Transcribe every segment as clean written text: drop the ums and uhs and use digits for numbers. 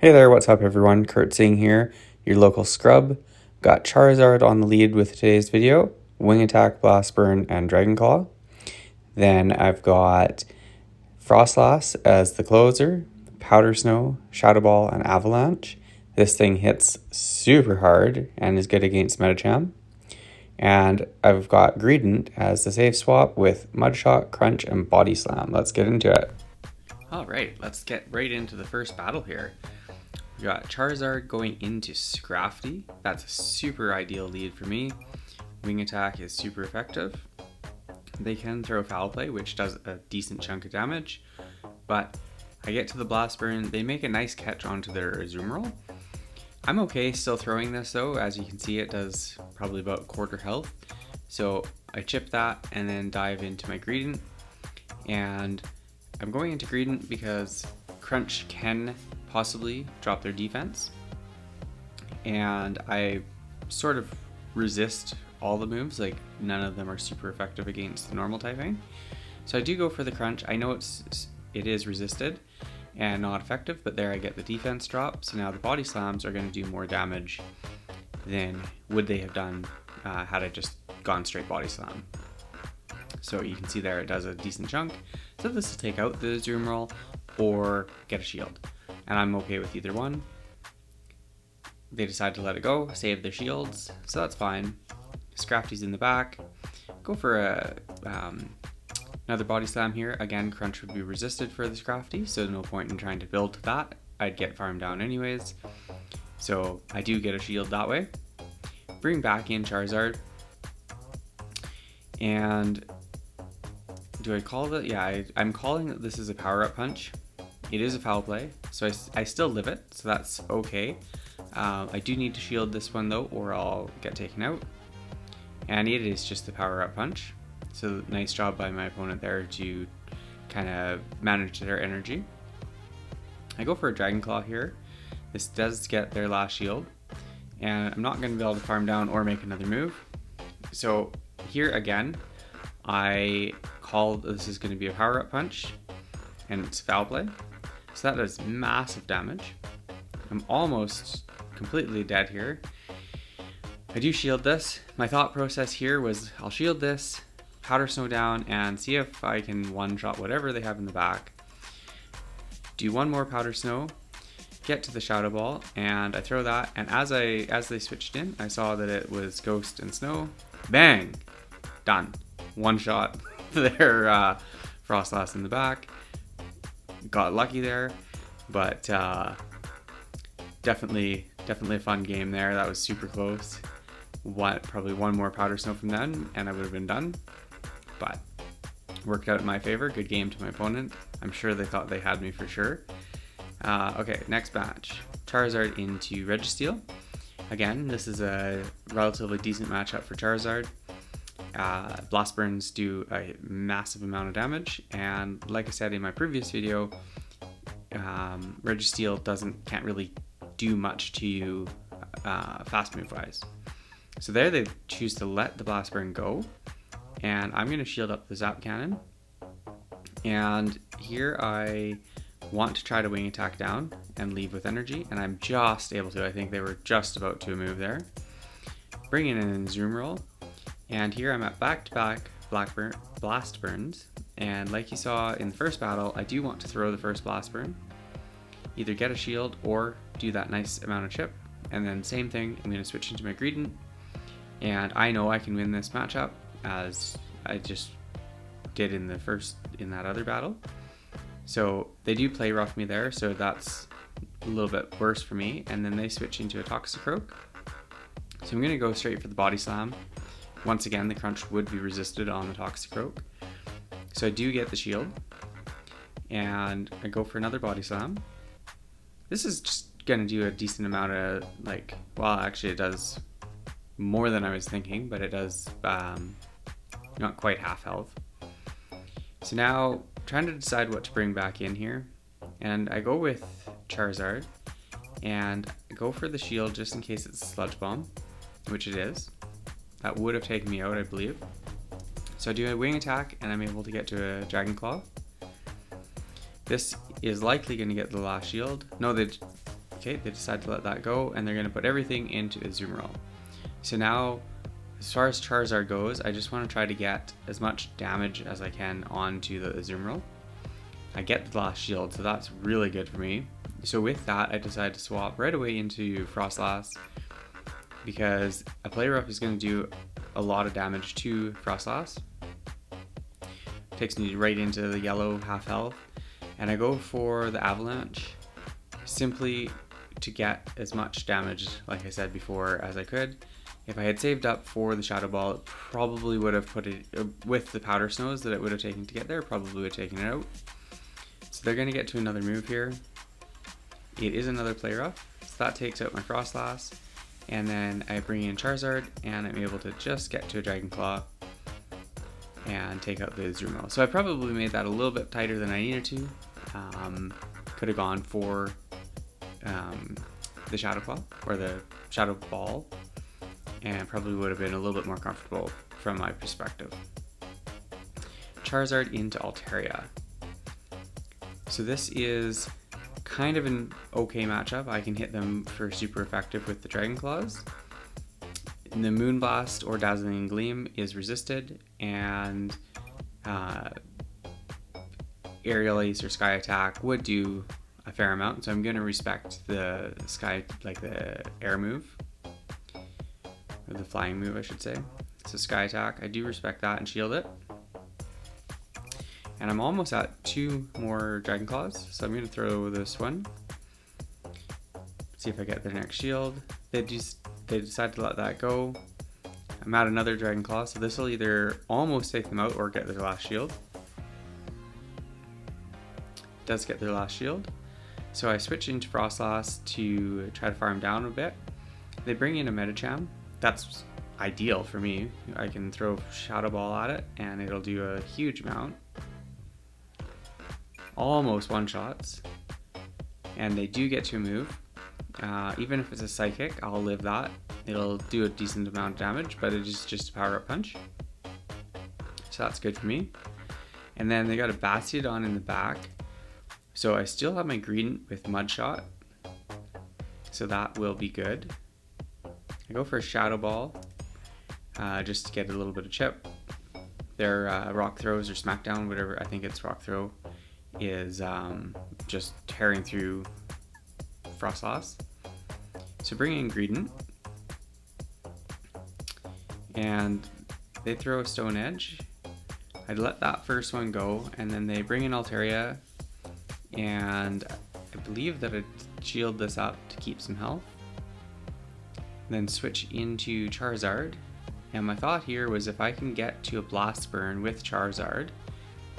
Hey there, what's up everyone? Kurt Singh here, your local scrub. Got Charizard on the lead with today's video, Wing Attack, Blast Burn, and Dragon Claw. Then I've got Froslass as the closer, Powder Snow, Shadow Ball, and Avalanche. This thing hits super hard and is good against Medicham. And I've got Greedent as the safe swap with Mudshot, Crunch, and Body Slam. Let's get into it. Alright, let's get right into the first battle here. We got Charizard going into Scrafty. That's a super ideal lead for me. Wing Attack is super effective. They can throw Foul Play, which does a decent chunk of damage, but I get to the Blast Burn. They make a nice catch onto their Azumarill. I'm okay still throwing this though. As you can see, it does probably about quarter health. So I chip that and then dive into my Greedent. And I'm going into Greedent because Crunch can possibly drop their defense, and I sort of resist all the moves. Like, none of them are super effective against the normal typing, so I do go for the Crunch. I know it is resisted and not effective, but there I get the defense drop. So now the Body Slams are going to do more damage than would they have done had I just gone straight Body Slam. So you can see there it does a decent chunk. So this will take out the Azumarill or get a shield, and I'm okay with either one. They decide to let it go, save their shields, so that's fine. Scrafty's in the back. Go for another Body Slam here. Again, Crunch would be resisted for the Scrafty, so no point in trying to build to that. I'd get farmed down anyways, so I do get a shield that way. Bring back in Charizard, and do I call it? Yeah, I'm calling that this is a power-up punch. It is a foul play, so I still live it, so that's okay. I do need to shield this one though, or I'll get taken out. And it is just the power-up punch. So nice job by my opponent there to kind of manage their energy. I go for a Dragon Claw here. This does get their last shield, and I'm not going to be able to farm down or make another move. So here again, I call this is going to be a power-up punch, and it's foul play. So that does massive damage. I'm almost completely dead here. I do shield this. My thought process here was I'll shield this, Powder Snow down, and see if I can one-shot whatever they have in the back. Do one more Powder Snow, get to the Shadow Ball, and I throw that, and as they switched in, I saw that it was Ghost and Snow. Bang! Done. One shot their Froslass in the back. Got lucky there, but definitely a fun game there. That was super close. Probably one more Powder Snow from then and I would have been done, but worked out in my favor. Good game to my opponent. I'm sure they thought they had me for sure. Okay, next match. Charizard into Registeel. Again, this is a relatively decent matchup for Charizard. Blast Burns do a massive amount of damage, and like I said in my previous video, Registeel can't really do much to you fast move wise. So there they choose to let the Blast Burn go, and I'm going to shield up the Zap Cannon, and here I want to try to Wing Attack down and leave with energy, and I'm just able to. I think they were just about to move there. Bring in an Azumarill. And here I'm at back-to-back Blast Burns, and like you saw in the first battle, I do want to throw the first Blast Burn, either get a shield or do that nice amount of chip, and then same thing, I'm going to switch into my Greedent, and I know I can win this matchup, as I just did in that other battle. So they do play rough me there, so that's a little bit worse for me, and then they switch into a Toxicroak. So I'm going to go straight for the Body Slam. Once again, the Crunch would be resisted on the Toxicroak. So I do get the shield, and I go for another Body Slam. This is just going to do a decent amount of, well, actually it does more than I was thinking, but it does not quite half health. So now, trying to decide what to bring back in here, and I go with Charizard, and I go for the shield just in case it's a Sludge Bomb, which it is. That would have taken me out, I believe. So I do a Wing Attack, and I'm able to get to a Dragon Claw. This is likely going to get the last shield. No, they Okay, they decide to let that go, and they're going to put everything into Azumarill. So now, as far as Charizard goes, I just want to try to get as much damage as I can onto the Azumarill. I get the last shield, so that's really good for me. So with that, I decided to swap right away into Froslass, because a Play Rough is going to do a lot of damage to Froslass. Takes me right into the yellow half health, and I go for the Avalanche simply to get as much damage, like I said before, as I could. If I had saved up for the Shadow Ball, it probably would have put it, with the Powder Snows that it would have taken to get there, probably would have taken it out. So they're going to get to another move here. It is another Play Rough, so that takes out my Froslass, and then I bring in Charizard, and I'm able to just get to a Dragon Claw and take out the Azumarill. So I probably made that a little bit tighter than I needed to. Could have gone for the Shadow Claw or the Shadow Ball, and probably would have been a little bit more comfortable from my perspective. Charizard into Altaria. So this is kind of an okay matchup. I can hit them for super effective with the Dragon Claws. The Moonblast or Dazzling Gleam is resisted, and Aerial Ace or Sky Attack would do a fair amount, so I'm going to respect the Sky, like the air move, or the flying move I should say. So Sky Attack, I do respect that and shield it. And I'm almost at 2 more Dragon Claws, so I'm going to throw this one. See if I get their next shield. They decide to let that go. I'm at another Dragon Claw, so this will either almost take them out or get their last shield. It does get their last shield. So I switch into Froslass to try to farm down a bit. They bring in a Medicham. That's ideal for me. I can throw Shadow Ball at it and it'll do a huge amount. Almost one-shots. And they do get to a move. Even if it's a Psychic, I'll live that. It'll do a decent amount of damage, but it is just a power-up punch. So that's good for me. And then they got a Bastiodon in the back. So I still have my Greedent with Mud Shot. So that will be good. I go for a Shadow Ball, just to get a little bit of chip. Their Rock Throws or Smackdown, whatever, I think it's Rock Throw, is just tearing through Froslass. So bring in Greedent, and they throw a Stone Edge. I'd let that first one go, and then they bring in Altaria, and I believe that I'd shield this up to keep some health. Then switch into Charizard, and my thought here was if I can get to a Blast Burn with Charizard,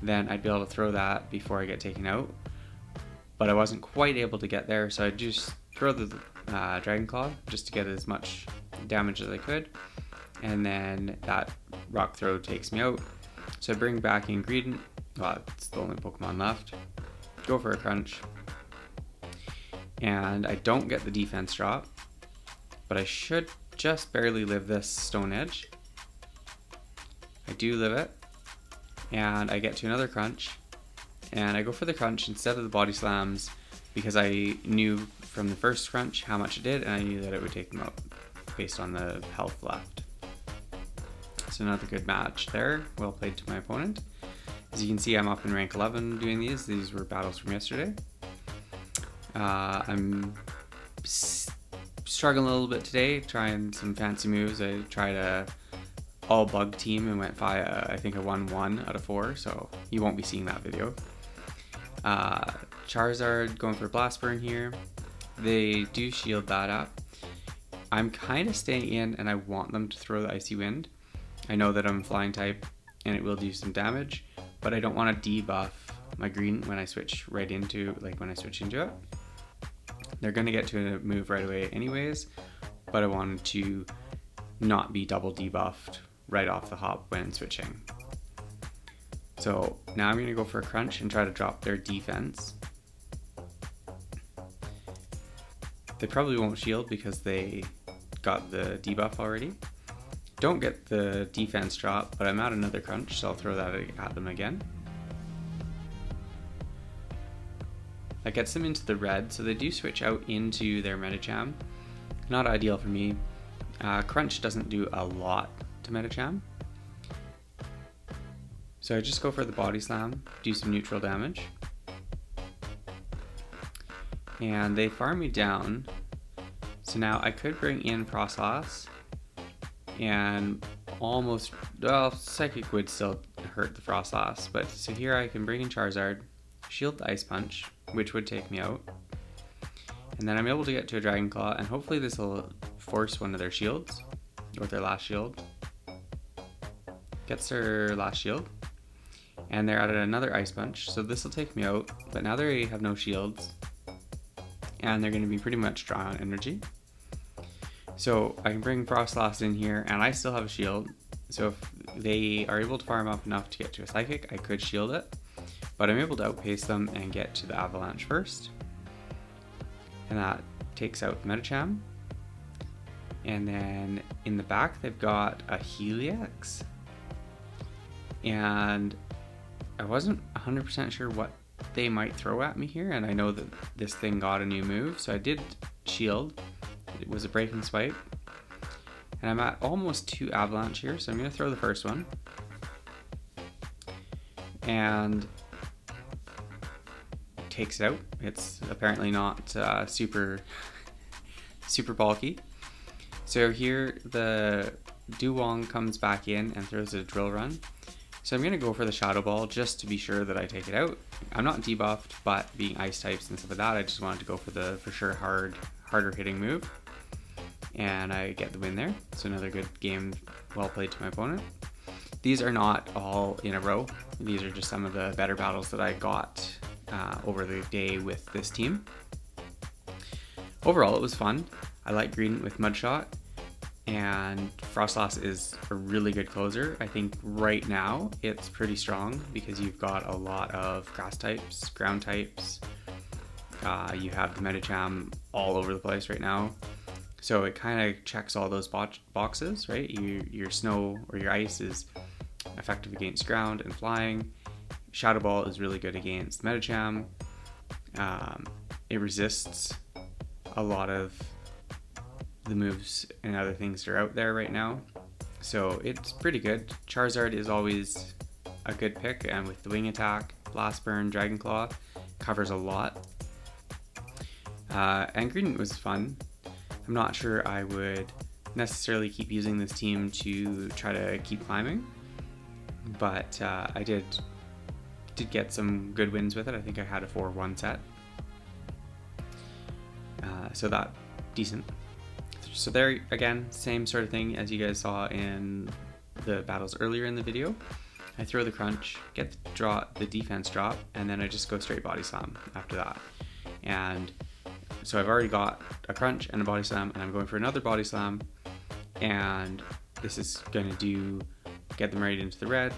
then I'd be able to throw that before I get taken out. But I wasn't quite able to get there, so I just throw the Dragon Claw just to get as much damage as I could, and then that Rock Throw takes me out. So I bring back in Greedent. Well, it's the only Pokemon left. Go for a Crunch, and I don't get the defense drop, but I should just barely live this Stone Edge. I do live it, and I get to another Crunch, and I go for the Crunch instead of the Body Slams because I knew from the first Crunch how much it did, and I knew that it would take them out based on the health left. So another good match there. Well played to my opponent. As you can see, I'm up in rank 11 doing these. These were battles from yesterday. I'm struggling a little bit today, trying some fancy moves. I tried a all bug team and went via, I think I won 1 out of 4, so you won't be seeing that video. Charizard going for Blast Burn here. They do shield that up. I'm kind of staying in, and I want them to throw the Icy Wind. I know that I'm flying type and it will do some damage, but I don't want to debuff my green when I switch right into, when I switch into it. They're going to get to a move right away anyways, but I wanted to not be double debuffed right off the hop when switching. So now I'm going to go for a Crunch and try to drop their defense. They probably won't shield because they got the debuff already. Don't get the defense drop, but I'm at another Crunch, so I'll throw that at them again. That gets them into the red, so they do switch out into their Medicham. Not ideal for me. Crunch doesn't do a lot to Medicham. So I just go for the Body Slam, do some neutral damage. And they farm me down. So now I could bring in Froslass and almost, well, Psychic would still hurt the Froslass, but so here I can bring in Charizard, shield the Ice Punch, which would take me out, and then I'm able to get to a Dragon Claw, and hopefully this will force one of their shields, or their last shield. Gets their last shield, and they're at another Ice Punch, so this will take me out, but now they have no shields, and they're going to be pretty much dry on energy. So I can bring Froslass in here, and I still have a shield, so if they are able to farm up enough to get to a Psychic, I could shield it, but I'm able to outpace them and get to the Avalanche first, and that takes out the Medicham. And then in the back they've got a Helix, and I wasn't 100% sure what they might throw at me here, and I know that this thing got a new move, so I did shield. It was a Breaking Swipe, and I'm at almost 2 Avalanche here, so I'm going to throw the first one, and takes it out. It's apparently not super bulky. So here the Duwong comes back in and throws a Drill Run. So I'm going to go for the Shadow Ball just to be sure that I take it out. I'm not debuffed, but being Ice types and stuff like that, I just wanted to go for the for sure harder hitting move. And I get the win there. So another good game, well played to my opponent. These are not all in a row. These are just some of the better battles that I got over the day with this team. Overall, it was fun. I like Green with Mudshot, and Froslass is a really good closer. I think right now it's pretty strong because you've got a lot of grass types, ground types. You have the Medicham all over the place right now. So it kind of checks all those boxes, right? Your snow or your ice is effective against ground and flying. Shadow Ball is really good against Medicham. It resists a lot of the moves and other things that are out there right now. So it's pretty good. Charizard is always a good pick, and with the Wing Attack, Blast Burn, Dragon Claw, covers a lot. And Green was fun. I'm not sure I would necessarily keep using this team to try to keep climbing, but I did get some good wins with it. I think I had a 4-1 set, so that decent. So there again, same sort of thing as you guys saw in the battles earlier in the video. I throw the Crunch, get the defense drop, and then I just go straight Body Slam after that. And so I've already got a Crunch and a Body Slam, and I'm going for another Body Slam, and this is going to get them right into the red,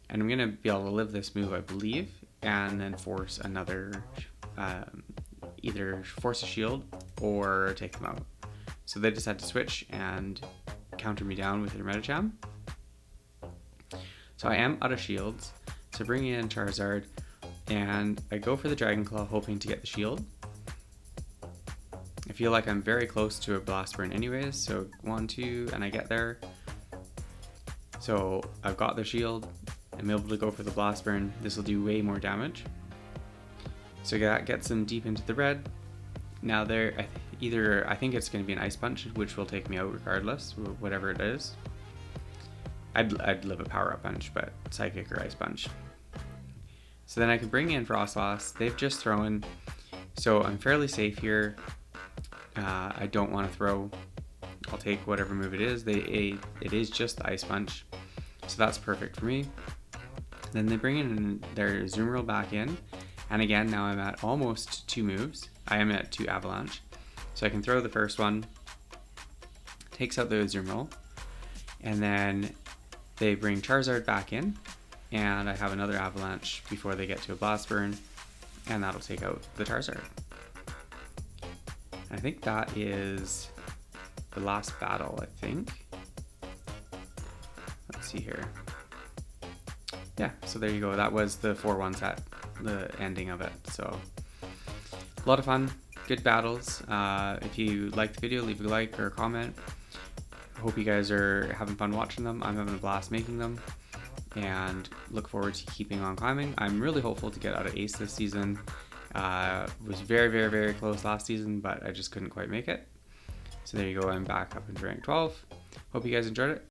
and I'm going to be able to live this move, I believe, and then force another, either force a shield or take them out. So they just had to switch and counter me down with their Medicham. So I am out of shields, so bring in Charizard, and I go for the Dragon Claw hoping to get the shield. I feel like I'm very close to a Blast Burn anyways, so 1, 2, and I get there. So I've got the shield, I'm able to go for the Blast Burn. This will do way more damage. So that gets them deep into the red. Now they're I think it's going to be an Ice Punch, which will take me out regardless, whatever it is. I'd live a Power Up Punch, but Psychic or Ice Punch. So then I can bring in Froslass. They've just thrown, so I'm fairly safe here. I don't want to throw. I'll take whatever move it is. It is just the Ice Punch, so that's perfect for me. Then they bring in their Azumarill back in, and again now I'm at almost 2 moves. I am at 2 Avalanche, so I can throw the first one, takes out the Azumarill, and then they bring Charizard back in, and I have another Avalanche before they get to a Blast Burn, and that'll take out the Charizard. I think that is the last battle, I think. Let's see here. Yeah, so there you go. That was the 4-1 set. the ending of it. So a lot of fun, good battles. If you liked the video, leave a like or a comment. Hope you guys are having fun watching them. I'm having a blast making them, and look forward to keeping on climbing. I'm really hopeful to get out of Ace this season. Was very close last season, but I just couldn't quite make it. So there you go, I'm back up into rank 12. Hope you guys enjoyed it.